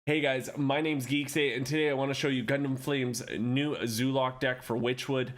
Hey guys, my name's Geeksay, and today I want to show you gundamflame's new Zoolock deck for Witchwood.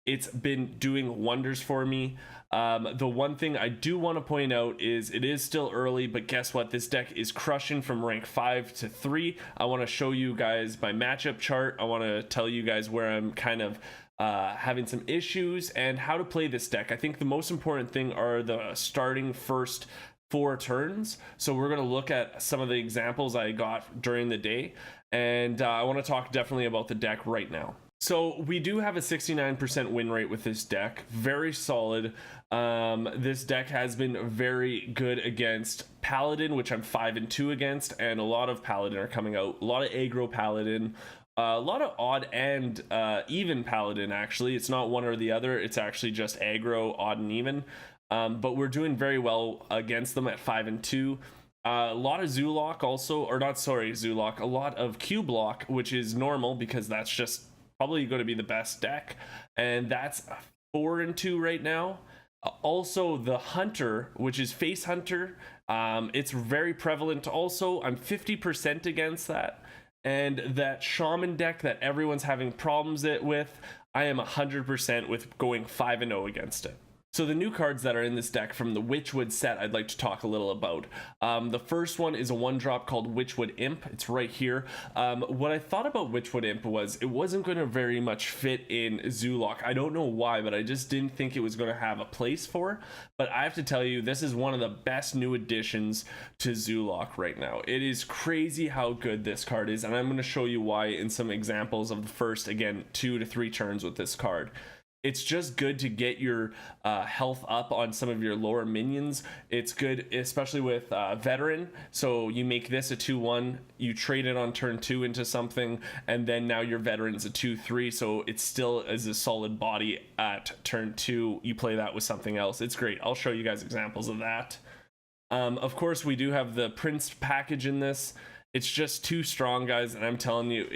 It's been doing wonders for me. The one thing I do want to point out is it is still early, but guess what? This deck is crushing from rank 5 to 3. I want to show you guys my matchup chart. I want to tell you guys where I'm kind of having some issues and how to play this deck. I think the most important thing are the starting first 4 turns. So we're going to look at some of the examples I got during the day, and I want to talk definitely about the deck right now. So we do have a 69% win rate with this deck, very solid. This deck has been very good against paladin, which I'm 5-2 against, and a lot of paladin are coming out, a lot of aggro paladin, a lot of odd and even paladin. Actually, it's not one or the other, it's actually just aggro, odd and even. But we're doing very well against them at 5-2. A lot of Zoolock also, or not, sorry, Zoolock, a lot of Q-Block, which is normal because that's just probably going to be the best deck. And that's 4-2 right now. Also, the Hunter, which is Face Hunter, it's very prevalent also. I'm 50% against that. And that Shaman deck that everyone's having problems with, I am 100% with going 5-0 against it. So the new cards that are in this deck from the Witchwood set, I'd like to talk a little about. The first one is a 1-drop called Witchwood Imp. It's right here. What I thought about Witchwood Imp was it wasn't going to very much fit in Zoolock. I don't know why, but I just didn't think it was going to have a place for. But I have to tell you, this is one of the best new additions to Zoolock right now. It is crazy how good this card is, and I'm going to show you why in some examples of the first, again, 2 to 3 turns with this card. It's just good to get your health up on some of your lower minions. It's good, especially with veteran. So you make this a 2-1, you trade it on turn 2 into something, and then now your veteran's a 2-3. So it still is a solid body at turn 2. You play that with something else. It's great. I'll show you guys examples of that. Of course, we do have the Prince package in this. It's just too strong, guys, and I'm telling you,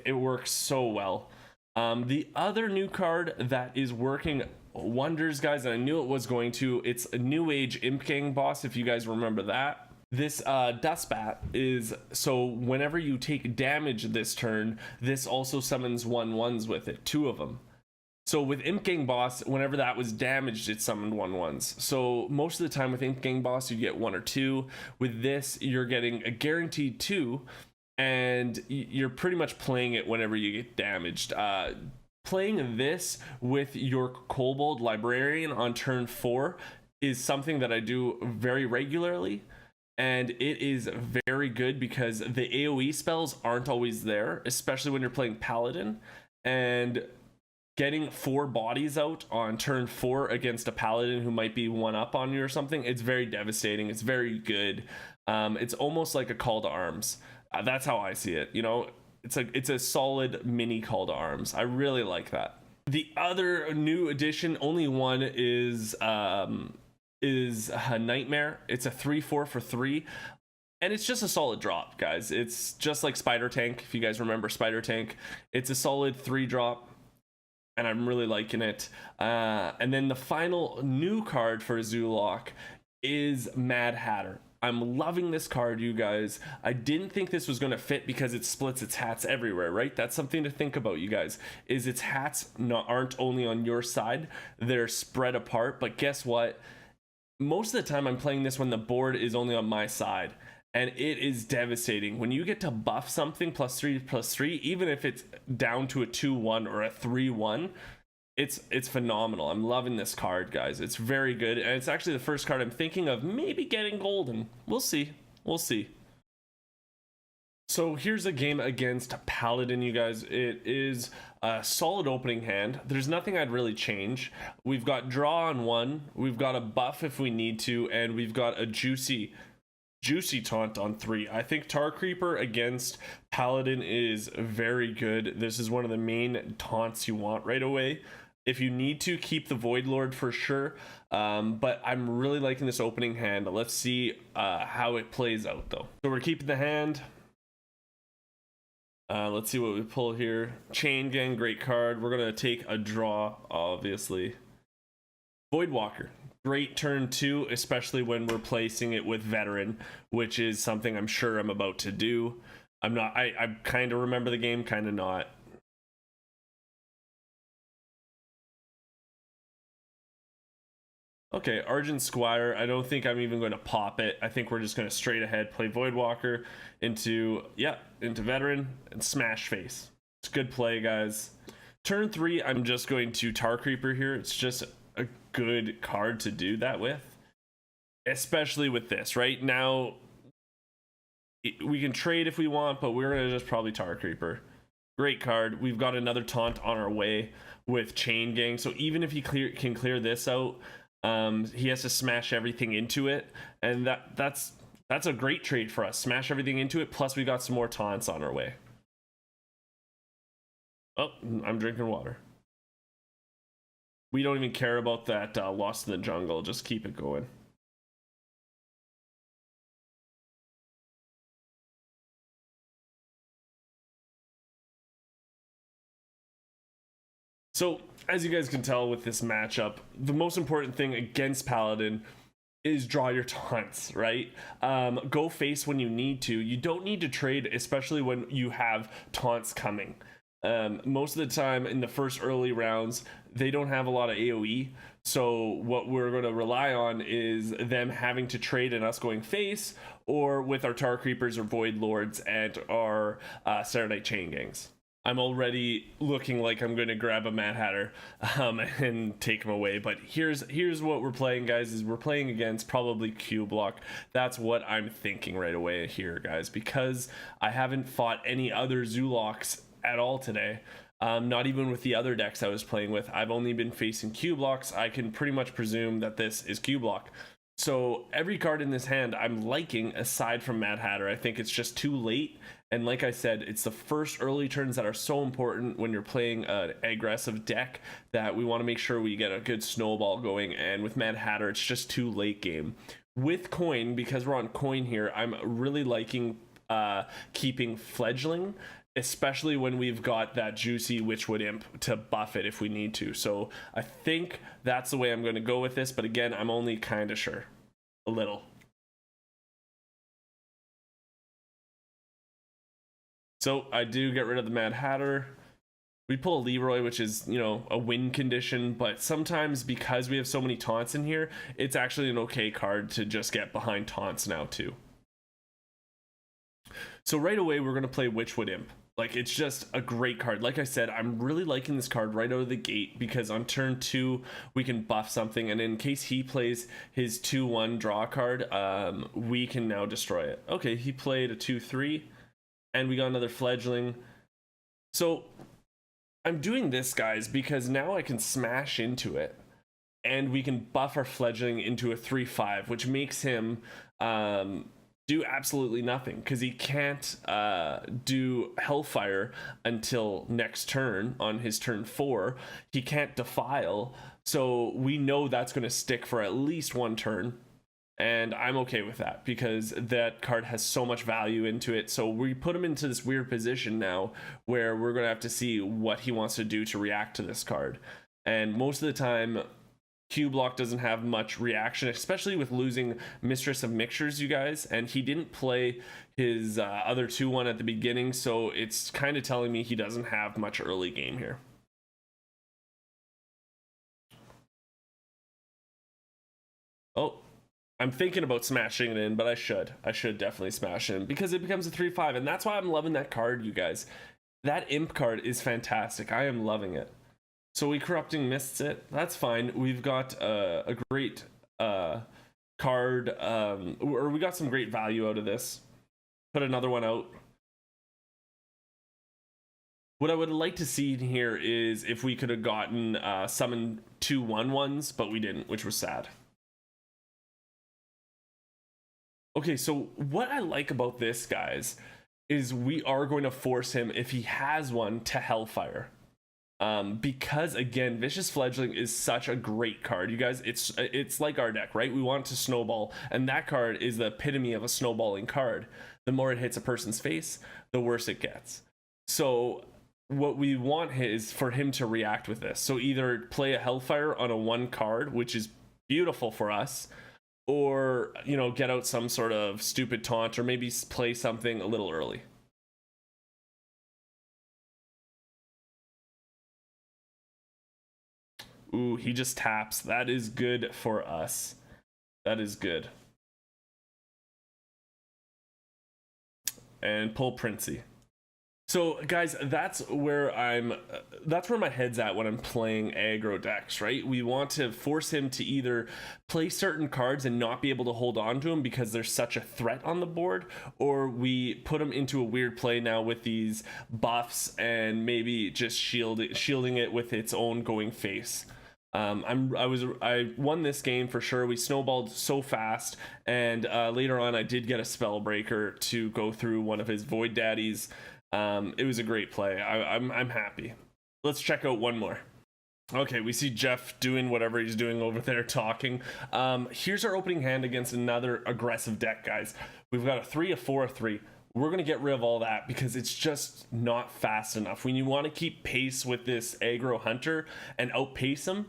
it works so well. The other new card that is working wonders, guys, and I knew it was going to, it's a New Age Imp Gang boss, if you guys remember that. This Dustbat is, so whenever you take damage this turn, this also summons 1/1s with it, 2 of them. So with Imp Gang boss, whenever that was damaged, it summoned 1/1s. So most of the time with Imp Gang boss, you get 1 or 2. With this, you're getting a guaranteed 2. And you're pretty much playing it whenever you get damaged. Playing this with your Kobold Librarian on turn 4 is something that I do very regularly, and it is very good because the AoE spells aren't always there, especially when you're playing Paladin, and getting 4 bodies out on turn 4 against a Paladin who might be 1-up on you or something, it's very devastating. It's very good. It's almost like a call to arms. That's how I see it. You know, it's a solid mini call to arms. I really like that. The other new addition, only one, is a Nightmare. It's a 3/4 for 3, and it's just a solid drop, guys. It's just like Spider Tank, if you guys remember Spider Tank. It's a solid 3-drop, and I'm really liking it. And then the final new card for Zoolock is Mad Hatter. I'm loving this card, you guys. I didn't think this was going to fit because it splits its hats everywhere, right? That's something to think about, you guys, is its hats aren't only on your side, they're spread apart. But guess what? Most of the time I'm playing this when the board is only on my side, and it is devastating. When you get to buff something +3/+3, even if it's down to a 2-1 or a 3-1, it's phenomenal. I'm loving this card, guys. It's very good, and it's actually the first card I'm thinking of maybe getting golden. We'll see. So here's a game against Paladin, you guys. It is a solid opening hand. There's nothing I'd really change. We've got draw on 1, we've got a buff if we need to, and we've got a juicy taunt on 3. I think Tar Creeper against Paladin is very good. This is one of the main taunts you want right away. If you need to, keep the Void Lord for sure, but I'm really liking this opening hand. Let's see how it plays out, though. So we're keeping the hand. Let's see what we pull here. Chain Gang, great card. We're going to take a draw, obviously. Voidwalker, great turn 2, especially when we're placing it with Veteran, which is something I'm sure I'm about to do. I'm not. I kind of remember the game, kind of not. Okay, Argent Squire. I don't think I'm even going to pop it. I think we're just going to straight ahead play Voidwalker into, yeah, into Veteran and smash face. It's good play, guys. Turn 3, I'm just going to Tar Creeper here. It's just a good card to do that with, especially with this. Right now, we can trade if we want, but we're going to just probably Tar Creeper. Great card. We've got another taunt on our way with Chain Gang, so even if he can clear this out, he has to smash everything into it, and that's a great trade for us. Smash everything into it, plus we got some more taunts on our way. Oh, I'm drinking water. We don't even care about that Lost in the Jungle. Just keep it going. So, as you guys can tell with this matchup, the most important thing against Paladin is draw your taunts, right? Go face when you need to. You don't need to trade, especially when you have taunts coming. Most of the time in the first early rounds, they don't have a lot of AoE. So what we're going to rely on is them having to trade and us going face, or with our Tar Creepers or Void Lords and our Saturday Chain Gangs. I'm already looking like I'm going to grab a Mad Hatter and take him away. But here's what we're playing, guys, is we're playing against probably Q-Block. That's what I'm thinking right away here, guys, because I haven't fought any other Zoolocks at all today. Not even with the other decks I was playing with. I've only been facing Q-Blocks. I can pretty much presume that this is Q-Block. So every card in this hand I'm liking, aside from Mad Hatter. I think it's just too late. And like I said, it's the first early turns that are so important when you're playing an aggressive deck, that we want to make sure we get a good snowball going. And with Mad Hatter, it's just too late game. With Coin, because we're on Coin here, I'm really liking keeping Fledgling, especially when we've got that juicy Witchwood Imp to buff it if we need to. So I think that's the way I'm going to go with this. But again, I'm only kind of sure. A little. So I do get rid of the Mad Hatter. We pull a Leroy, which is, you know, a win condition, but sometimes because we have so many taunts in here, it's actually an okay card to just get behind taunts now too. So right away, we're going to play Witchwood Imp. Like, it's just a great card. Like I said, I'm really liking this card right out of the gate, because on turn 2, we can buff something, and in case he plays his 2-1 draw card, we can now destroy it. Okay, he played a 2-3. And we got another Fledgling. So I'm doing this, guys, because now I can smash into it, and we can buff our Fledgling into a 3-5, which makes him do absolutely nothing, because he can't do Hellfire until next turn. On his turn 4, he can't Defile, so we know that's going to stick for at least one turn. And I'm okay with that, because that card has so much value into it. So we put him into this weird position now where we're going to have to see what he wants to do to react to this card. And most of the time, Q-Block doesn't have much reaction, especially with losing Mistress of Mixtures, you guys. And he didn't play his other 2-1 at the beginning, so it's kind of telling me he doesn't have much early game here. Oh. I'm thinking about smashing it in, but I should definitely smash it in, because it becomes a 3-5, and that's why I'm loving that card, you guys. That Imp card is fantastic. I am loving it. So we Corrupting Mists it. That's fine. We've got a great card, or we got some great value out of this. Put another one out. What I would like to see here is if we could have gotten summon 2-1-1s, but we didn't, which was sad. Okay, so what I like about this, guys, is we are going to force him, if he has one, to Hellfire. Because, again, Vicious Fledgling is such a great card. You guys, it's like our deck, right? We want to snowball, and that card is the epitome of a snowballing card. The more it hits a person's face, the worse it gets. So what we want is for him to react with this. So either play a Hellfire on a 1 card, which is beautiful for us, or, you know, get out some sort of stupid taunt, or maybe play something a little early. Ooh, he just taps. That is good for us. That is good. And pull Princey. So guys, that's where my head's at when I'm playing aggro decks, right? We want to force him to either play certain cards and not be able to hold on to him because there's such a threat on the board, or we put him into a weird play now with these buffs and maybe just shielding it with its own going face. I won this game for sure. We snowballed so fast, and later on I did get a Spellbreaker to go through one of his Void Daddies. It was a great play. I'm happy. Let's check out one more. Okay, we see Jeff doing whatever he's doing over there, talking. Here's our opening hand against another aggressive deck, guys. We've got a 3, a 4, a 3. We're going to get rid of all that because it's just not fast enough. When you want to keep pace with this aggro hunter and outpace him,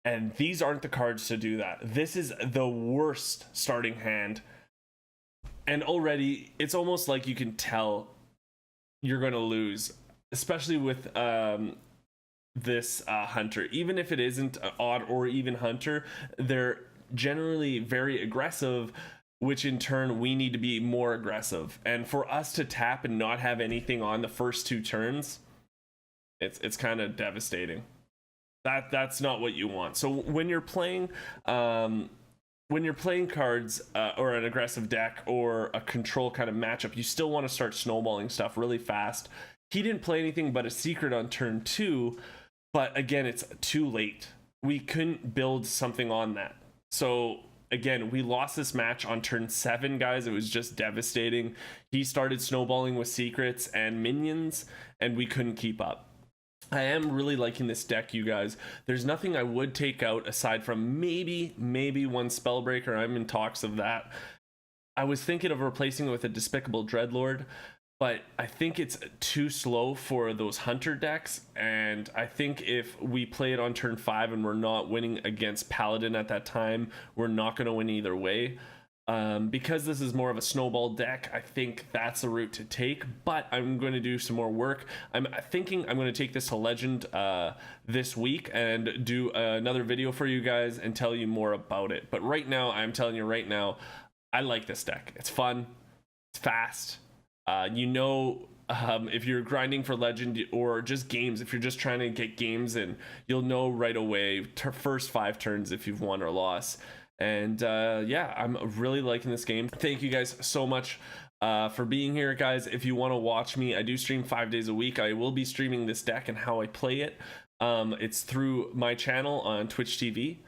and these aren't the cards to do that. This is the worst starting hand. And already, it's almost like you can tell you're going to lose, especially with this hunter. Even if it isn't odd or even hunter, they're generally very aggressive, which in turn we need to be more aggressive. And for us to tap and not have anything on the first 2 turns, it's kind of devastating. That's not what you want. So when you're playing cards or an aggressive deck or a control kind of matchup, you still want to start snowballing stuff really fast. He didn't play anything but a secret on turn 2, but again, it's too late. We couldn't build something on that. So again, we lost this match on turn 7, guys. It was just devastating. He started snowballing with secrets and minions, and we couldn't keep up. I am really liking this deck, you guys. There's nothing I would take out aside from maybe one Spellbreaker. I'm in talks of that. I was thinking of replacing it with a Despicable Dreadlord, but I think it's too slow for those hunter decks, and I think if we play it on turn 5 and we're not winning against Paladin at that time, we're not going to win either way. Because this is more of a snowball deck, I think that's the route to take, but I'm going to do some more work. I'm thinking I'm going to take this to Legend this week and do another video for you guys and tell you more about it. But right now, I'm telling you right now, I like this deck. It's fun, it's fast. If you're grinding for Legend or just games, if you're just trying to get games in, you'll know right away, first 5 turns if you've won or lost. And yeah, I'm really liking this game. Thank you guys so much for being here, guys. If you want to watch me, I do stream 5 days a week. I will be streaming this deck and how I play it. It's through my channel on Twitch TV.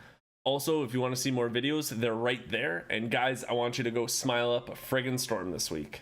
Also, if you want to see more videos, they're right there. And guys, I want you to go smile up a friggin' storm this week.